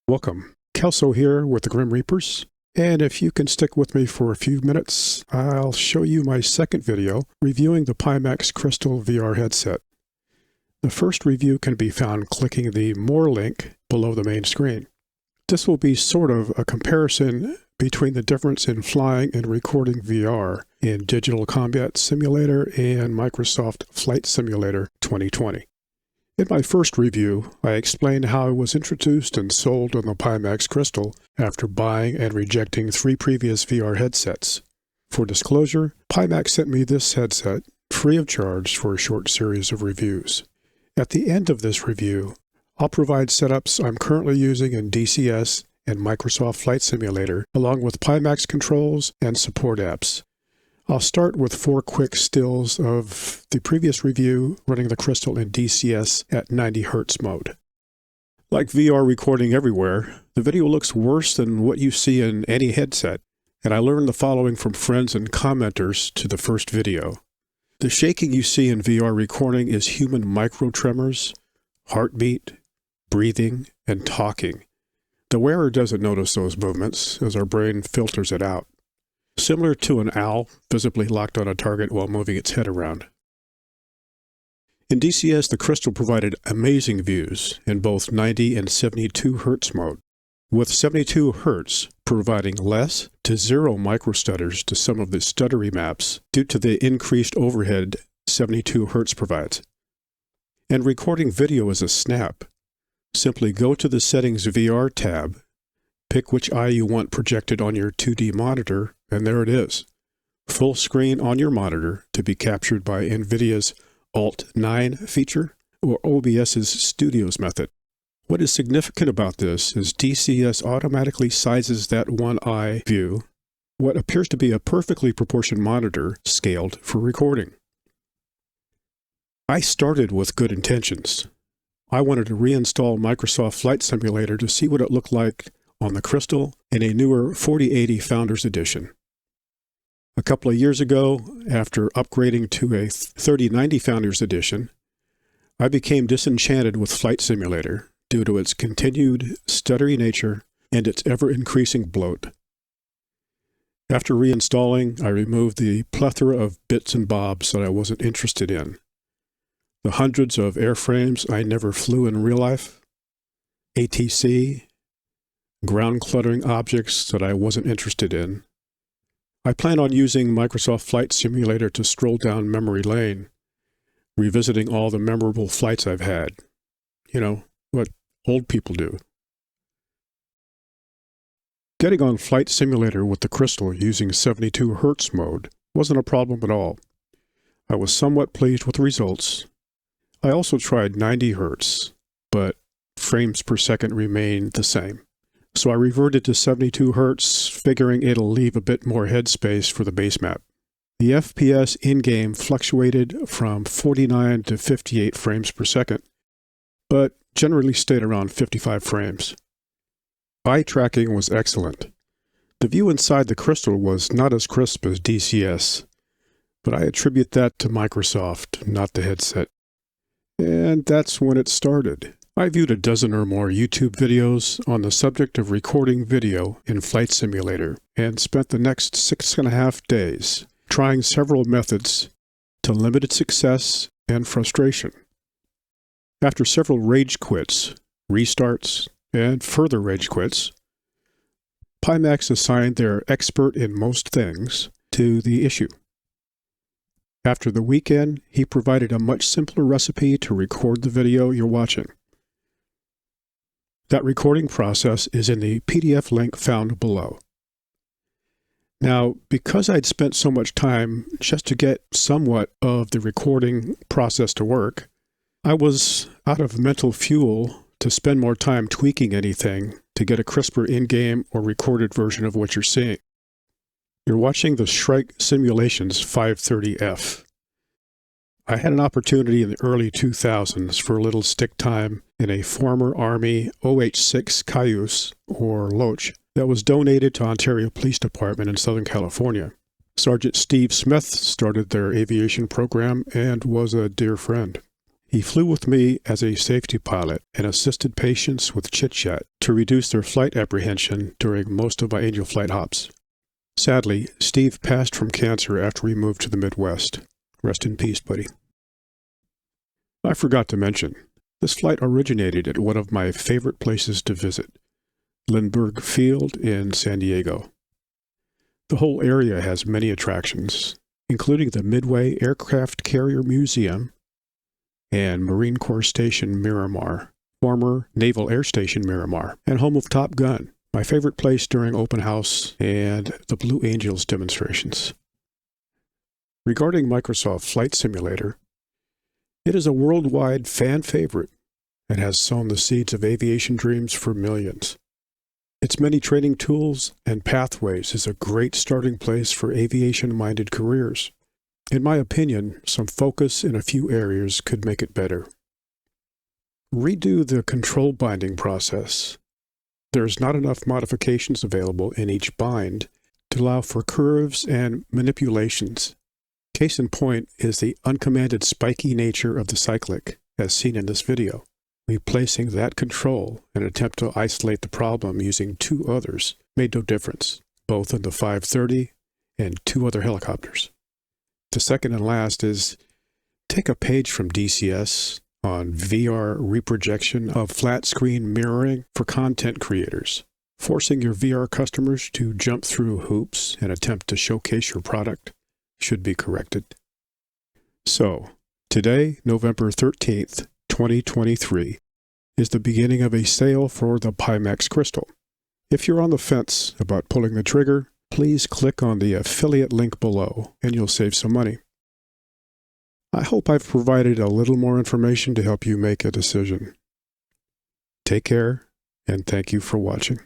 Welcome. Kelso here with the Grim Reapers, and if you can stick with me for a few minutes, I'll show you my second video reviewing the Pimax Crystal VR headset. The first review can be found clicking the More link below the main screen. This will be sort of a comparison between the difference in flying and recording VR in Digital Combat Simulator and Microsoft Flight Simulator 2020. In my first review, I explained how I was introduced and sold on the Pimax Crystal after buying and rejecting 3 previous VR headsets. For disclosure, Pimax sent me this headset free of charge for a short series of reviews. At the end of this review, I'll provide setups I'm currently using in DCS and Microsoft Flight Simulator, along with Pimax controls and support apps. I'll start with 4 quick stills of the previous review running the Crystal in DCS at 90 Hz mode. Like VR recording everywhere, the video looks worse than what you see in any headset, and I learned the following from friends and commenters to the first video. The shaking you see in VR recording is human micro-tremors, heartbeat, breathing, and talking. The wearer doesn't notice those movements, as our brain filters it out. Similar to an owl visibly locked on a target while moving its head around. In DCS, the Crystal provided amazing views in both 90 and 72 Hz mode, with 72 Hz providing less to 0 microstutters to some of the stuttery maps due to the increased overhead 72 Hz provides. And recording video is a snap. Simply go to the Settings VR tab, pick which eye you want projected on your 2D monitor, and there it is. Full screen on your monitor to be captured by NVIDIA's Alt-9 feature or OBS's Studios method. What is significant about this is DCS automatically sizes that one eye view, what appears to be a perfectly proportioned monitor, scaled for recording. I started with good intentions. I wanted to reinstall Microsoft Flight Simulator to see what it looked like on the Crystal in a newer 4080 Founders Edition. A couple of years ago, after upgrading to a 3090 Founders Edition, I became disenchanted with Flight Simulator due to its continued stuttery nature and its ever-increasing bloat. After reinstalling, I removed the plethora of bits and bobs that I wasn't interested in. The hundreds of airframes I never flew in real life, ATC, ground cluttering objects that I wasn't interested in. I plan on using Microsoft Flight Simulator to stroll down memory lane, revisiting all the memorable flights I've had. You know, what old people do. Getting on Flight Simulator with the Crystal using 72 Hz mode wasn't a problem at all. I was somewhat pleased with the results. I also tried 90 Hz, but frames per second remained the same. So I reverted to 72 Hz, figuring it'll leave a bit more headspace for the base map. The FPS in-game fluctuated from 49 to 58 frames per second, but generally stayed around 55 frames. Eye tracking was excellent. The view inside the Crystal was not as crisp as DCS, but I attribute that to Microsoft, not the headset. And that's when it started. I viewed a dozen or more YouTube videos on the subject of recording video in Flight Simulator and spent the next 6.5 days trying several methods to limited success and frustration. After several rage quits, restarts, and further rage quits, Pimax assigned their expert in most things to the issue. After the weekend, he provided a much simpler recipe to record the video you're watching. That recording process is in the PDF link found below. Now, because I'd spent so much time just to get somewhat of the recording process to work, I was out of mental fuel to spend more time tweaking anything to get a crisper in-game or recorded version of what you're seeing. You're watching the Shrike Simulations 530F. I had an opportunity in the early 2000s for a little stick time in a former Army OH-6 Cayuse, or Loach, that was donated to Ontario Police Department in Southern California. Sergeant Steve Smith started their aviation program and was a dear friend. He flew with me as a safety pilot and assisted patients with chit-chat to reduce their flight apprehension during most of my Angel flight hops. Sadly, Steve passed from cancer after we moved to the Midwest. Rest in peace, buddy. I forgot to mention, this flight originated at one of my favorite places to visit, Lindbergh Field in San Diego. The whole area has many attractions, including the Midway Aircraft Carrier Museum and Marine Corps Station Miramar, former Naval Air Station Miramar, and home of Top Gun, my favorite place during open house and the Blue Angels demonstrations. Regarding Microsoft Flight Simulator, it is a worldwide fan favorite and has sown the seeds of aviation dreams for millions. Its many training tools and pathways is a great starting place for aviation-minded careers. In my opinion, some focus in a few areas could make it better. Redo the control binding process. There's not enough modifications available in each bind to allow for curves and manipulations. Case in point is the uncommanded spiky nature of the cyclic, as seen in this video. Replacing that control and attempt to isolate the problem using two others made no difference, both in the 530 and two other helicopters. The second and last is take a page from DCS on VR reprojection of flat screen mirroring for content creators. Forcing your VR customers to jump through hoops and attempt to showcase your product should be corrected. So, today, November 13th, 2023, is the beginning of a sale for the Pimax Crystal. If you're on the fence about pulling the trigger, please click on the affiliate link below and you'll save some money. I hope I've provided a little more information to help you make a decision. Take care, and thank you for watching.